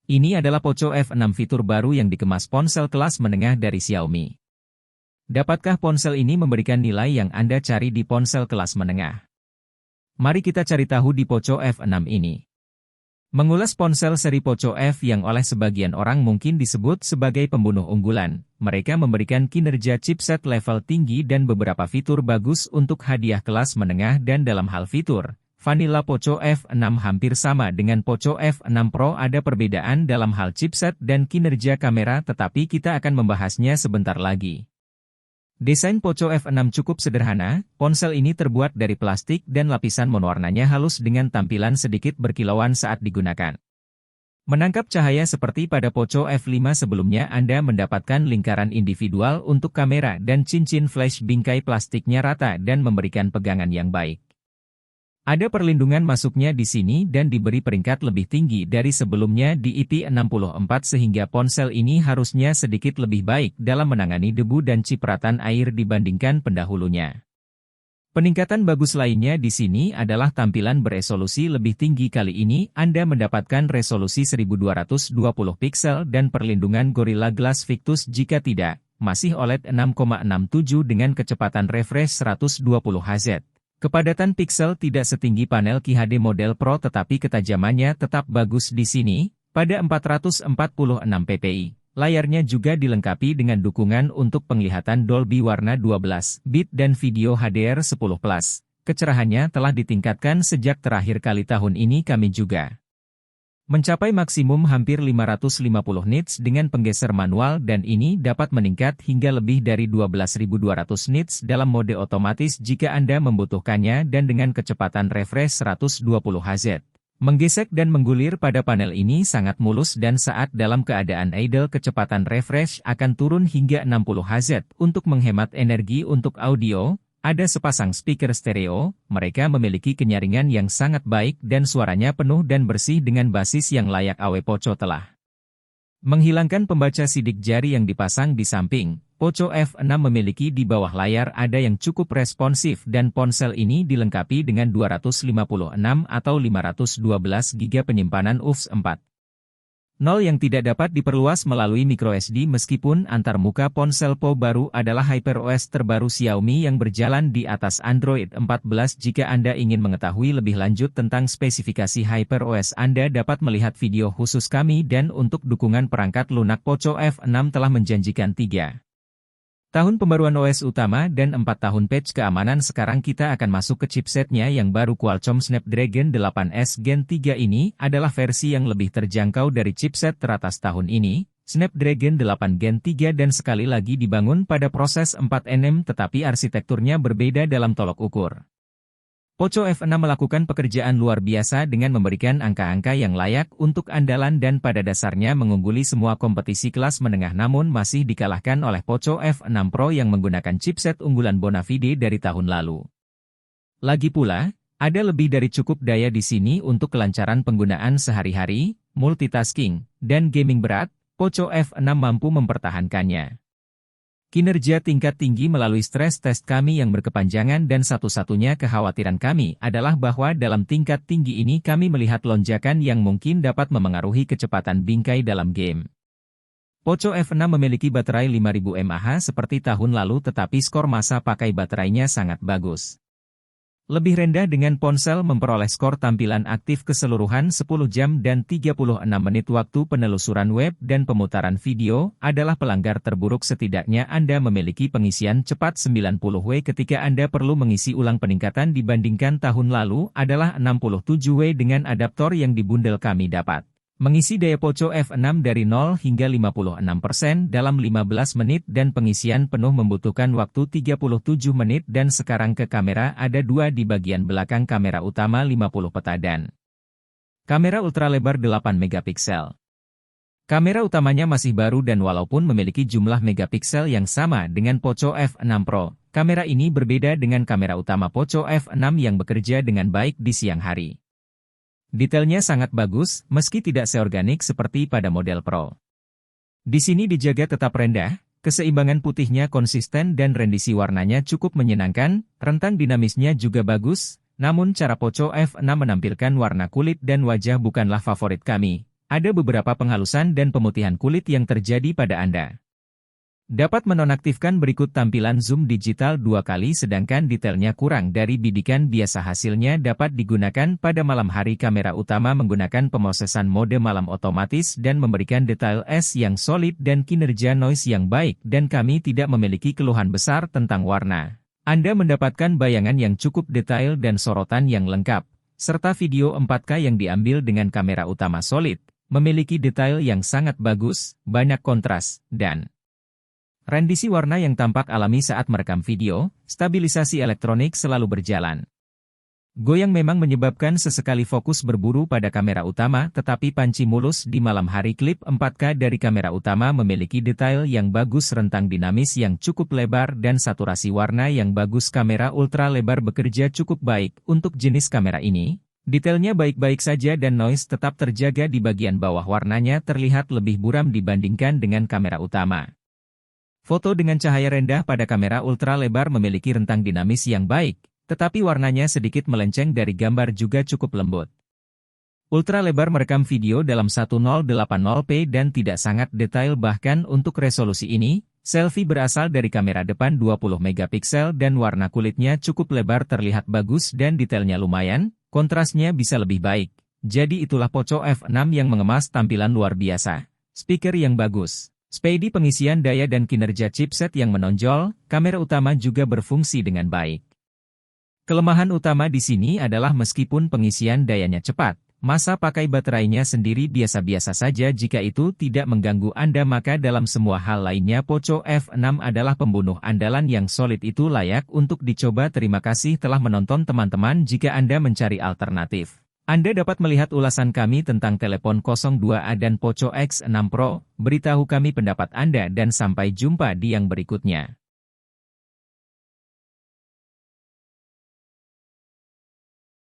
Ini adalah Poco F6 fitur baru yang dikemas ponsel kelas menengah dari Xiaomi. Dapatkah ponsel ini memberikan nilai yang Anda cari di ponsel kelas menengah? Mari kita cari tahu di Poco F6 ini. Mengulas ponsel seri Poco F yang oleh sebagian orang mungkin disebut sebagai pembunuh unggulan, mereka memberikan kinerja chipset level tinggi dan beberapa fitur bagus untuk hadiah kelas menengah dan dalam hal fitur. Vanilla Poco F6 hampir sama dengan Poco F6 Pro, ada perbedaan dalam hal chipset dan kinerja kamera, tetapi kita akan membahasnya sebentar lagi. Desain Poco F6 cukup sederhana, ponsel ini terbuat dari plastik dan lapisan monowarnanya halus dengan tampilan sedikit berkilauan saat digunakan. Menangkap cahaya seperti pada Poco F5 sebelumnya, Anda mendapatkan lingkaran individual untuk kamera dan cincin flash bingkai plastiknya rata dan memberikan pegangan yang baik. Ada perlindungan masuknya di sini dan diberi peringkat lebih tinggi dari sebelumnya di IP64 sehingga ponsel ini harusnya sedikit lebih baik dalam menangani debu dan cipratan air dibandingkan pendahulunya. Peningkatan bagus lainnya di sini adalah tampilan beresolusi lebih tinggi. Kali ini Anda mendapatkan resolusi 1220 piksel dan perlindungan Gorilla Glass Victus. Jika tidak, masih OLED 6,67 dengan kecepatan refresh 120 Hz. Kepadatan piksel tidak setinggi panel QHD model Pro, tetapi ketajamannya tetap bagus di sini, pada 446 ppi. Layarnya juga dilengkapi dengan dukungan untuk penglihatan Dolby warna 12 bit dan video HDR10+. Kecerahannya telah ditingkatkan sejak terakhir kali tahun ini kami juga mencapai maksimum hampir 550 nits dengan penggeser manual, dan ini dapat meningkat hingga lebih dari 12.200 nits dalam mode otomatis jika Anda membutuhkannya dan dengan kecepatan refresh 120 Hz. Menggesek dan menggulir pada panel ini sangat mulus dan saat dalam keadaan idle kecepatan refresh akan turun hingga 60 Hz. Untuk menghemat energi untuk audio, ada sepasang speaker stereo, mereka memiliki kenyaringan yang sangat baik dan suaranya penuh dan bersih dengan basis yang layak. Poco telah menghilangkan pembaca sidik jari yang dipasang di samping. Poco F6 memiliki di bawah layar ada yang cukup responsif dan ponsel ini dilengkapi dengan 256 atau 512 GB penyimpanan UFS 4.0 yang tidak dapat diperluas melalui microSD. Meskipun antarmuka ponsel Po baru adalah HyperOS terbaru Xiaomi yang berjalan di atas Android 14. Jika Anda ingin mengetahui lebih lanjut tentang spesifikasi HyperOS, Anda dapat melihat video khusus kami, dan untuk dukungan perangkat lunak Poco F6 telah menjanjikan 3 tahun pembaruan OS utama dan 4 tahun patch keamanan. Sekarang kita akan masuk ke chipsetnya yang baru. Qualcomm Snapdragon 8S Gen 3 ini adalah versi yang lebih terjangkau dari chipset teratas tahun ini, Snapdragon 8 Gen 3, dan sekali lagi dibangun pada proses 4nm, tetapi arsitekturnya berbeda dalam tolok ukur. Poco F6 melakukan pekerjaan luar biasa dengan memberikan angka-angka yang layak untuk andalan dan pada dasarnya mengungguli semua kompetisi kelas menengah, namun masih dikalahkan oleh Poco F6 Pro yang menggunakan chipset unggulan Bonafide dari tahun lalu. Lagi pula, ada lebih dari cukup daya di sini untuk kelancaran penggunaan sehari-hari, multitasking, dan gaming berat. Poco F6 mampu mempertahankannya. Kinerja tingkat tinggi melalui stress test kami yang berkepanjangan, dan satu-satunya kekhawatiran kami adalah bahwa dalam tingkat tinggi ini kami melihat lonjakan yang mungkin dapat memengaruhi kecepatan bingkai dalam game. Poco F6 memiliki baterai 5000 mAh seperti tahun lalu, tetapi skor masa pakai baterainya sangat bagus. Lebih rendah dengan ponsel memperoleh skor tampilan aktif keseluruhan 10 jam dan 36 menit. Waktu penelusuran web dan pemutaran video adalah pelanggar terburuk. Setidaknya Anda memiliki pengisian cepat 90W ketika Anda perlu mengisi ulang. Peningkatan dibandingkan tahun lalu adalah 67W dengan adaptor yang dibundel. Kami dapat mengisi daya Poco F6 dari 0 hingga 56% dalam 15 menit dan pengisian penuh membutuhkan waktu 37 menit. Dan sekarang ke kamera, ada dua di bagian belakang kamera utama 50 peta dan kamera ultralebar 8 megapiksel. Kamera utamanya masih baru dan walaupun memiliki jumlah megapiksel yang sama dengan Poco F6 Pro, kamera ini berbeda dengan kamera utama Poco F6 yang bekerja dengan baik di siang hari. Detailnya sangat bagus, meski tidak seorganik seperti pada model Pro. Di sini dijaga tetap rendah, keseimbangan putihnya konsisten dan rendisi warnanya cukup menyenangkan, rentang dinamisnya juga bagus, namun cara Poco F6 menampilkan warna kulit dan wajah bukanlah favorit kami. Ada beberapa penghalusan dan pemutihan kulit yang terjadi pada Anda. Dapat menonaktifkan berikut tampilan zoom digital 2 kali sedangkan detailnya kurang dari bidikan biasa hasilnya dapat digunakan pada malam hari kamera utama menggunakan pemosesan mode malam otomatis dan memberikan detail S yang solid dan kinerja noise yang baik dan kami tidak memiliki keluhan besar tentang warna. Anda mendapatkan bayangan yang cukup detail dan sorotan yang lengkap, serta video 4K yang diambil dengan kamera utama solid, memiliki detail yang sangat bagus, banyak kontras, dan rendisi warna yang tampak alami saat merekam video, stabilisasi elektronik selalu berjalan. Goyang memang menyebabkan sesekali fokus berburu pada kamera utama tetapi panci mulus di malam hari. Klip 4K dari kamera utama memiliki detail yang bagus, rentang dinamis yang cukup lebar dan saturasi warna yang bagus. Kamera ultra lebar bekerja cukup baik untuk jenis kamera ini. Detailnya baik-baik saja dan noise tetap terjaga di bagian bawah. Warnanya terlihat lebih buram dibandingkan dengan kamera utama. Foto dengan cahaya rendah pada kamera ultra lebar memiliki rentang dinamis yang baik, tetapi warnanya sedikit melenceng dari gambar juga cukup lembut. Ultra lebar merekam video dalam 1080p dan tidak sangat detail bahkan untuk resolusi ini. Selfie berasal dari kamera depan 20 megapiksel dan warna kulitnya cukup lebar, terlihat bagus dan detailnya lumayan, kontrasnya bisa lebih baik. Jadi itulah Poco F6 yang mengemas tampilan luar biasa. Speaker yang bagus. Speedy pengisian daya dan kinerja chipset yang menonjol, kamera utama juga berfungsi dengan baik. Kelemahan utama di sini adalah meskipun pengisian dayanya cepat, masa pakai baterainya sendiri biasa-biasa saja. Jika itu tidak mengganggu Anda maka dalam semua hal lainnya Poco F6 adalah pembunuh andalan yang solid, itu layak untuk dicoba. Terima kasih telah menonton teman-teman. Jika Anda mencari alternatif, Anda dapat melihat ulasan kami tentang telepon 02A dan Poco X6 Pro. Beritahu kami pendapat Anda dan sampai jumpa di yang berikutnya.